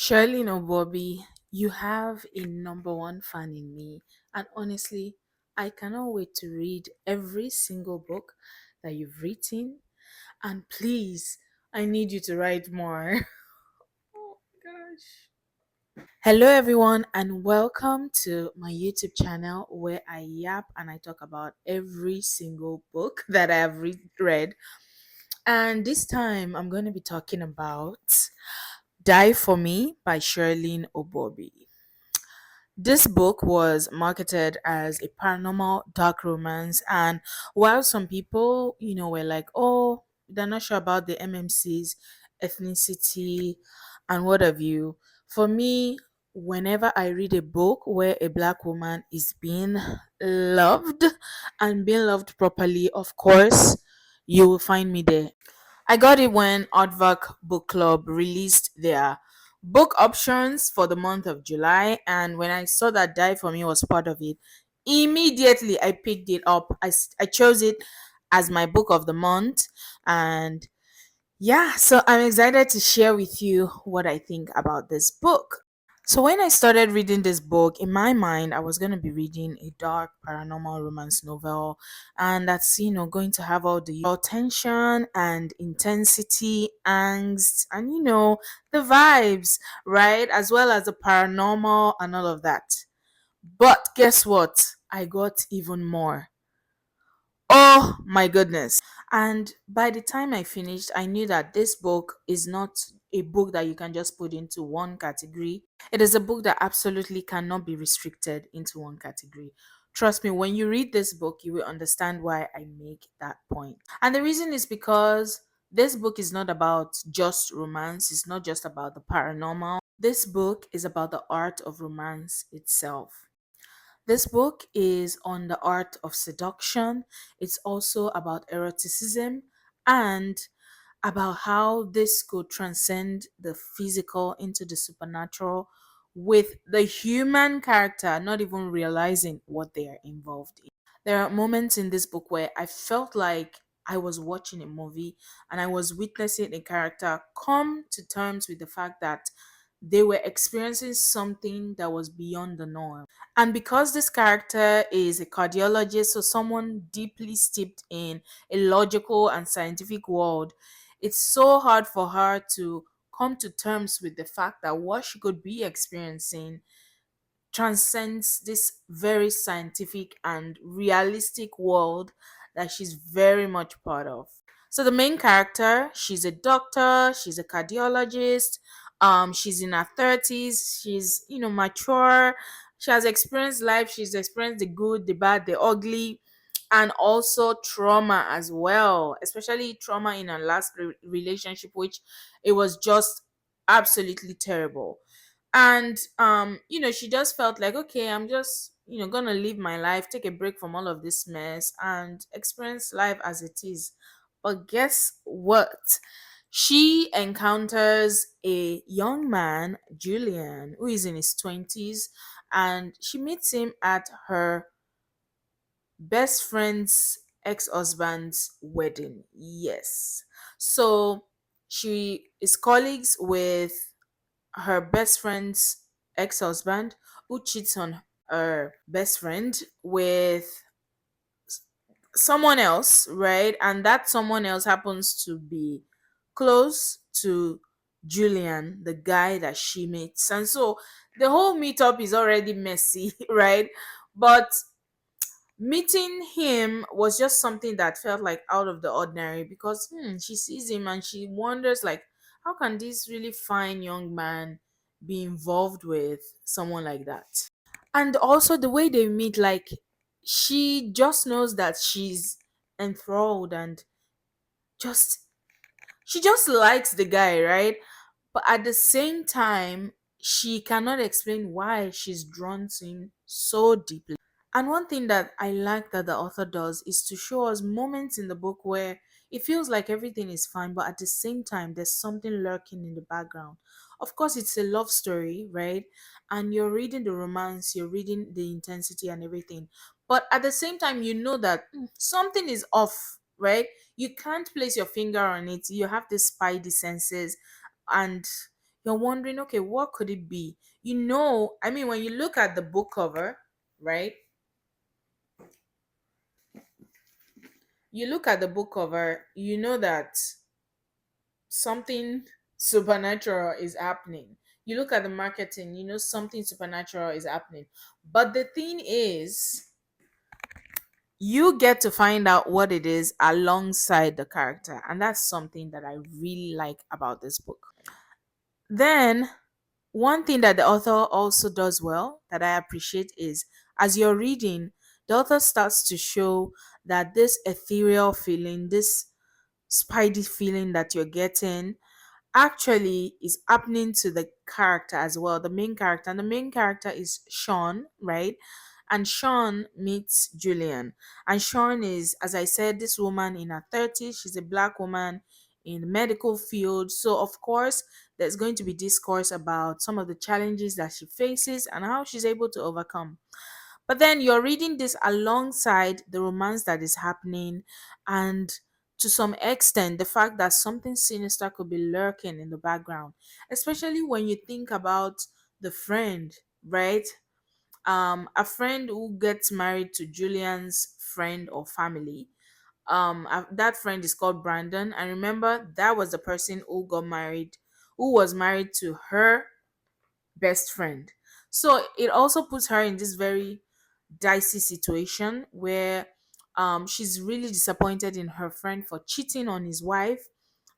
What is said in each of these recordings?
Shirlene Obuobi, you have a number one fan in me, and honestly, I cannot wait to read every single book that you've written. And please, I need you to write more. Oh gosh. Hello, everyone, and welcome to my YouTube channel where I yap and I talk about every single book that I have read. And this time, I'm going to be talking about Die for Me by Shirlene Obuobi. This book was marketed as a paranormal dark romance, and while some people, were like, "Oh, they're not sure about the MMC's ethnicity and what have you," for me, whenever I read a book where a black woman is being loved and being loved properly, of course, you will find me there. I got it when Aardvark Book Club released their book options for the month of July, and when I saw that Die for Me was part of it, immediately I picked it up. I chose it as my book of the month, and yeah, so I'm excited to share with you what I think about this book. So when I started reading this book, in my mind, I was going to be reading a dark paranormal romance novel, and that's going to have all the tension and intensity, angst, and the vibes, right, as well as the paranormal and all of that. But guess what? I got even more. Oh my goodness. And by the time I finished, I knew that this book is not a book that you can just put into one category. It is a book that absolutely cannot be restricted into one category. Trust me, when you read this book, you will understand why I make that point. And the reason is because this book is not about just romance, it's not just about the paranormal. This book is about the art of romance itself. This book is on the art of seduction. It's also about eroticism and about how this could transcend the physical into the supernatural with the human character not even realizing what they are involved in. There are moments in this book where I felt like I was watching a movie and I was witnessing a character come to terms with the fact that they were experiencing something that was beyond the norm. And because this character is a cardiologist, so someone deeply steeped in a logical and scientific world, it's so hard for her to come to terms with the fact that what she could be experiencing transcends this very scientific and realistic world that she's very much part of. So the main character, she's a doctor, she's a cardiologist, she's in her 30s, she's mature, she has experienced life, she's experienced the good, the bad, the ugly, and also trauma as well, especially trauma in her last relationship, which it was just absolutely terrible. And she just felt like, okay, I'm just gonna live my life, take a break from all of this mess and experience life as it is. But guess what? She encounters a young man, Julian, who is in his 20s, and she meets him at her best friend's ex-husband's wedding. Yes. So she is colleagues with her best friend's ex-husband, who cheats on her best friend with someone else, right? And that someone else happens to be close to Julian, the guy that she meets. And so the whole meetup is already messy, right? But meeting him was just something that felt like out of the ordinary because she sees him and she wonders, like, how can this really fine young man be involved with someone like that? And also the way they meet, like, she just knows that she's enthralled and just she just likes the guy, right? But at the same time, she cannot explain why she's drawn to him so deeply. And one thing that I like that the author does is to show us moments in the book where it feels like everything is fine, but at the same time, there's something lurking in the background. Of course, it's a love story, right? And you're reading the romance, you're reading the intensity and everything. But at the same time, you know that something is off, right? You can't place your finger on it. You have the spidey senses, and you're wondering, okay, what could it be? I mean, when you look at the book cover, right? You look at the book cover, you know that something supernatural is happening. You look at the marketing, you know something supernatural is happening. But the thing is, you get to find out what it is alongside the character. And that's something that I really like about this book. Then, one thing that the author also does well that I appreciate is, as you're reading, the author starts to show that this ethereal feeling, this spidey feeling that you're getting, actually is happening to the character as well, the main character. And the main character is Sean, right? And Sean meets Julian. And Sean is, as I said, this woman in her 30s. She's a black woman in the medical field. So, of course, there's going to be discourse about some of the challenges that she faces and how she's able to overcome. But then you're reading this alongside the romance that is happening, and to some extent, the fact that something sinister could be lurking in the background, especially when you think about the friend, right? A friend who gets married to Julian's friend or family. That friend is called Brandon, and remember that was the person who was married to her best friend. So it also puts her in this very dicey situation where she's really disappointed in her friend for cheating on his wife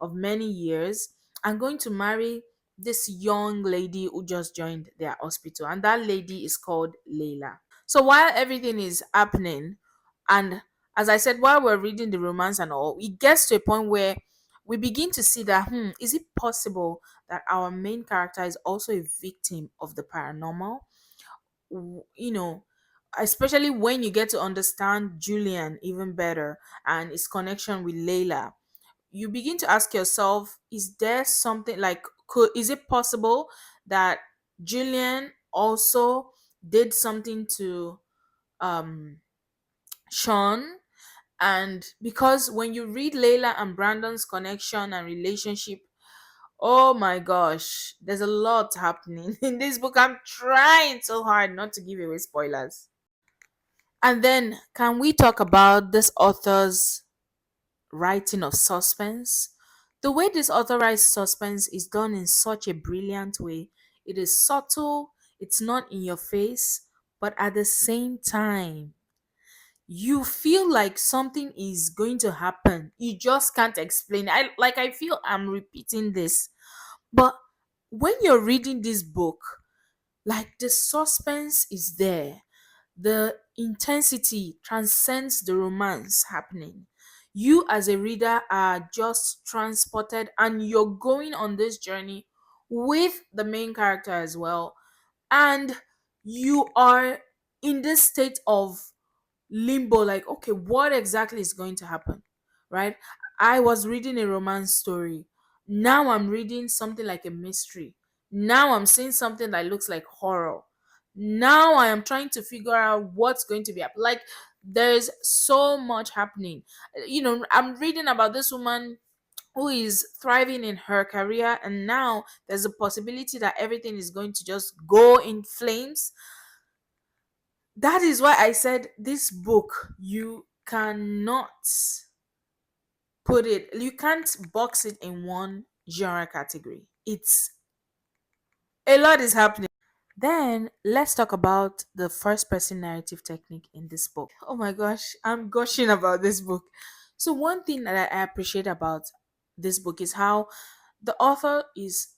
of many years and going to marry this young lady who just joined their hospital. And that lady is called Layla. So while everything is happening, and as I said, while we're reading the romance and all, it gets to a point where we begin to see that, is it possible that our main character is also a victim of the paranormal? You know, especially when you get to understand Julian even better and his connection with Layla, you begin to ask yourself, is there something like, is it possible that Julian also did something to um Sean? And because when you read Layla and Brandon's connection and relationship, oh my gosh, there's a lot happening in this book. I'm trying so hard not to give away spoilers. And then, can we talk about this author's writing of suspense? The way this author writes suspense is done in such a brilliant way. It is subtle, it's not in your face, but at the same time, you feel like something is going to happen. You just can't explain. I feel I'm repeating this. But when you're reading this book, like the suspense is there, the intensity transcends the romance happening. You, as a reader, are just transported and you're going on this journey with the main character as well. And you are in this state of limbo, like, okay, what exactly is going to happen, right? I was reading a romance story, now I'm reading something like a mystery, now I'm seeing something that looks like horror, now I am trying to figure out what's going to be up. Like, there's so much happening. I'm reading about this woman who is thriving in her career, and now there's a possibility that everything is going to just go in flames. That is why I said this book, you can't box it in one genre category. It's a lot is happening. Then let's talk about the first person narrative technique in this book. Oh my gosh, I'm gushing about this book. So, one thing that I appreciate about this book is how the author is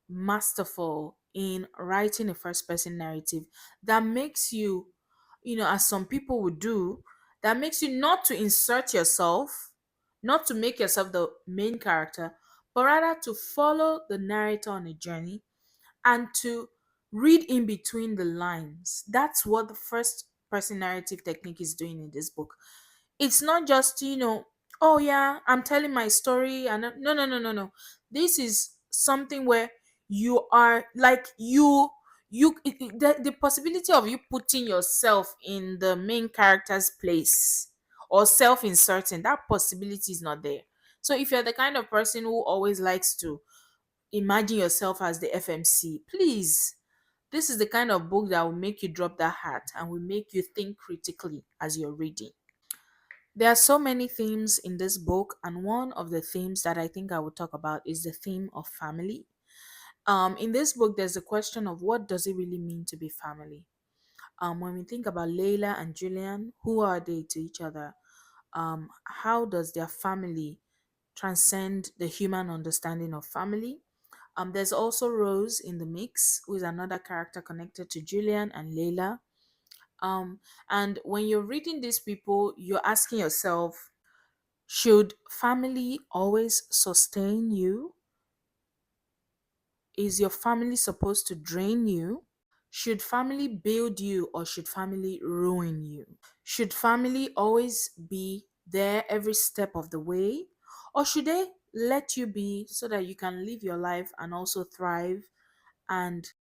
masterful in writing a first person narrative that makes you, as some people would do, that makes you not to insert yourself, not to make yourself the main character, but rather to follow the narrator on a journey and to read in between the lines. That's what the first person narrative technique is doing in this book. It's not just, oh yeah, I'm telling my story, and no, no, no, no, no. This is something where you are like the possibility of you putting yourself in the main character's place or self-inserting, that possibility is not there. So if you're the kind of person who always likes to imagine yourself as the FMC. Please, this is the kind of book that will make you drop that hat and will make you think critically as you're reading. There are so many themes in this book, and one of the themes that I think I would talk about is the theme of family. In this book, there's a question of what does it really mean to be family. When we think about Layla and Julian, who are they to each other? How does their family transcend the human understanding of family? There's also Rose in the mix, who is another character connected to Julian and Layla. Um, and when you're reading these people, you're asking yourself, should family always sustain you? Is your family supposed to drain you? Should family build you or should family ruin you? Should family always be there every step of the way? Or should they let you be so that you can live your life and also thrive and